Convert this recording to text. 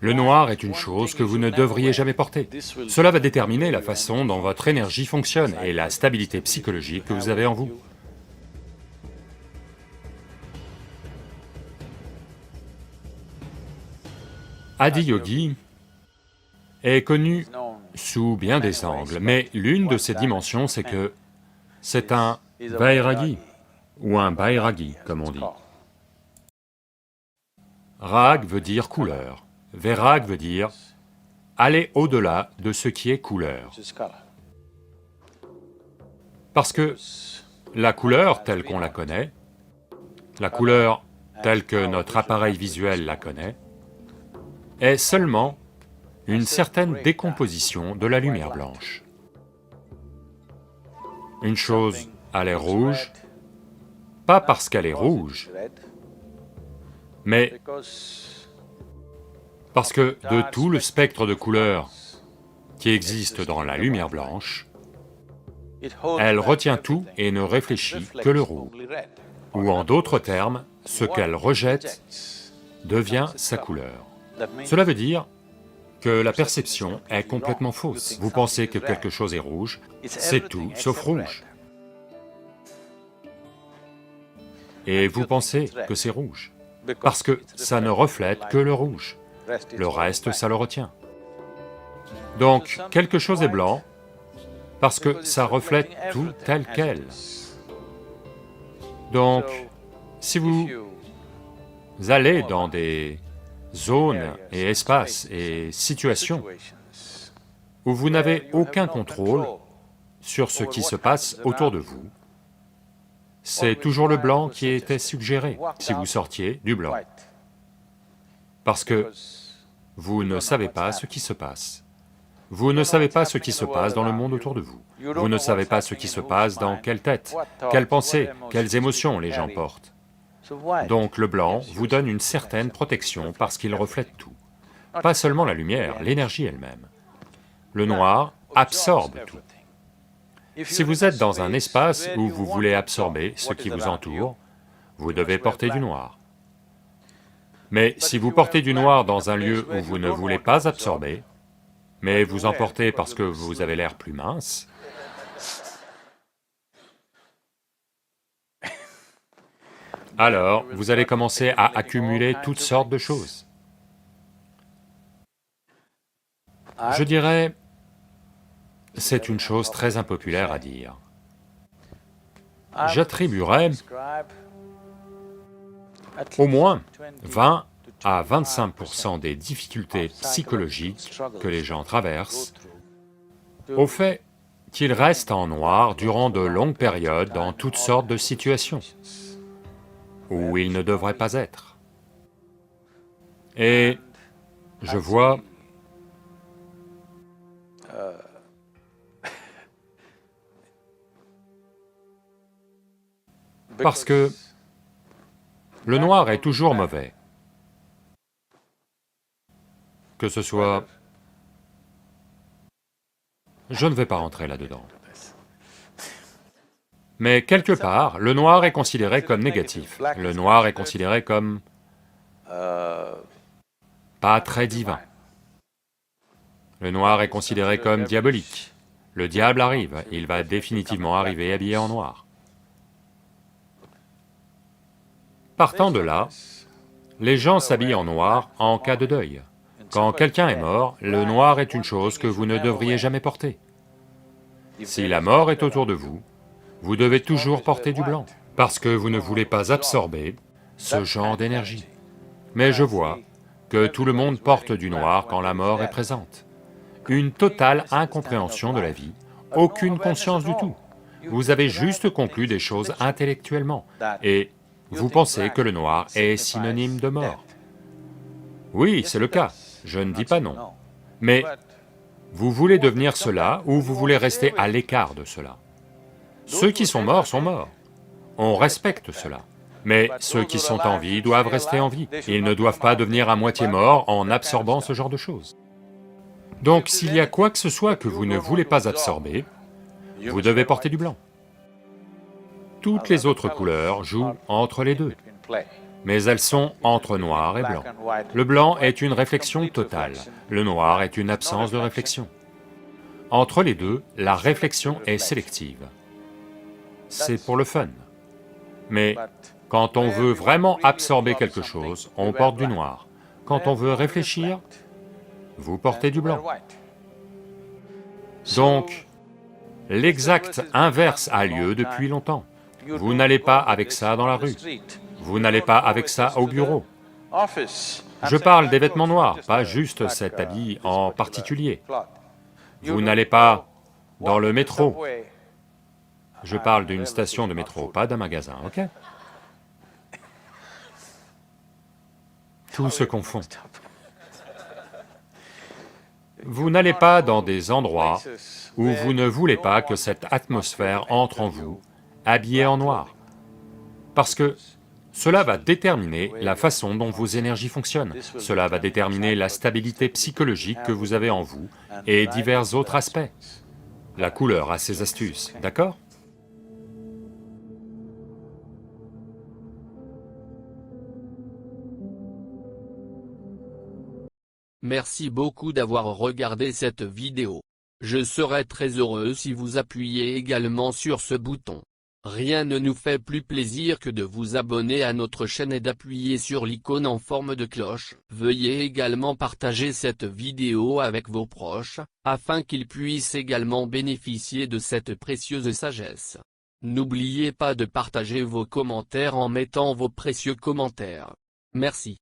Le noir est une chose que vous ne devriez jamais porter. Cela va déterminer la façon dont votre énergie fonctionne et la stabilité psychologique que vous avez en vous. Adiyogi est connu sous bien des angles, mais l'une de ses dimensions c'est que c'est un vairagi, ou un bairagi comme on dit. Rag veut dire couleur, vairag veut dire aller au-delà de ce qui est couleur. Parce que la couleur telle qu'on la connaît, la couleur telle que notre appareil visuel la connaît, est seulement une certaine décomposition de la lumière blanche. Une chose a l'air rouge, pas parce qu'elle est rouge, mais parce que de tout le spectre de couleurs qui existe dans la lumière blanche, elle retient tout et ne réfléchit que le rouge. Ou en d'autres termes, ce qu'elle rejette devient sa couleur. Cela veut dire que la perception est complètement fausse. Vous pensez que quelque chose est rouge, c'est tout sauf rouge. Et vous pensez que c'est rouge, parce que ça ne reflète que le rouge. Le reste, ça le retient. Donc, quelque chose est blanc, parce que ça reflète tout tel quel. Donc, si vous allez dans des zones et espaces et situations où vous n'avez aucun contrôle sur ce qui se passe autour de vous, c'est toujours le blanc qui était suggéré si vous sortiez du blanc. Parce que vous ne savez pas ce qui se passe. Vous ne savez pas ce qui se passe dans le monde autour de vous. Vous ne savez pas ce qui se passe dans quelle tête, quelles pensées, quelles émotions les gens portent. Donc le blanc vous donne une certaine protection parce qu'il reflète tout. Pas seulement la lumière, l'énergie elle-même. Le noir absorbe tout. Si vous êtes dans un espace où vous voulez absorber ce qui vous entoure, vous devez porter du noir. Mais si vous portez du noir dans un lieu où vous ne voulez pas absorber, mais vous en portez parce que vous avez l'air plus mince, alors vous allez commencer à accumuler toutes sortes de choses. Je dirais, c'est une chose très impopulaire à dire. J'attribuerais au moins 20 à 25% des difficultés psychologiques que les gens traversent au fait qu'ils restent en noir durant de longues périodes dans toutes sortes de situations où ils ne devraient pas être. Et je vois parce que le noir est toujours mauvais. Que ce soit... Je ne vais pas rentrer là-dedans. Mais quelque part, le noir est considéré comme négatif. Le noir est considéré comme... pas très divin. Le noir est considéré comme diabolique. Le diable arrive, il va définitivement arriver habillé en noir. Partant de là, les gens s'habillent en noir en cas de deuil. Quand quelqu'un est mort, le noir est une chose que vous ne devriez jamais porter. Si la mort est autour de vous, vous devez toujours porter du blanc, parce que vous ne voulez pas absorber ce genre d'énergie. Mais je vois que tout le monde porte du noir quand la mort est présente. Une totale incompréhension de la vie, aucune conscience du tout. Vous avez juste conclu des choses intellectuellement, et vous pensez que le noir est synonyme de mort. Oui, c'est le cas, je ne dis pas non. Mais vous voulez devenir cela ou vous voulez rester à l'écart de cela? Ceux qui sont morts, on respecte cela. Mais ceux qui sont en vie doivent rester en vie, ils ne doivent pas devenir à moitié morts en absorbant ce genre de choses. Donc s'il y a quoi que ce soit que vous ne voulez pas absorber, vous devez porter du blanc. Toutes les autres couleurs jouent entre les deux. mais elles sont entre noir et blanc. Le blanc est une réflexion totale, le noir est une absence de réflexion. Entre les deux, la réflexion est sélective. C'est pour le fun. Mais quand on veut vraiment absorber quelque chose, on porte du noir. Quand on veut réfléchir, vous portez du blanc. Donc, l'exact inverse a lieu depuis longtemps. Vous n'allez pas avec ça dans la rue. Vous n'allez pas avec ça au bureau. Je parle des vêtements noirs, pas juste cet habit en particulier. Vous n'allez pas dans le métro. Je parle d'une station de métro, pas d'un magasin, ok? Tout se confond. Vous n'allez pas dans des endroits où vous ne voulez pas que cette atmosphère entre en vous, habillée en noir. Parce que cela va déterminer la façon dont vos énergies fonctionnent, cela va déterminer la stabilité psychologique que vous avez en vous et divers autres aspects. La couleur a ses astuces, d'accord? Merci beaucoup d'avoir regardé cette vidéo. Je serai très heureux si vous appuyez également sur ce bouton. Rien ne nous fait plus plaisir que de vous abonner à notre chaîne et d'appuyer sur l'icône en forme de cloche. Veuillez également partager cette vidéo avec vos proches, afin qu'ils puissent également bénéficier de cette précieuse sagesse. N'oubliez pas de partager vos commentaires en mettant vos précieux commentaires. Merci.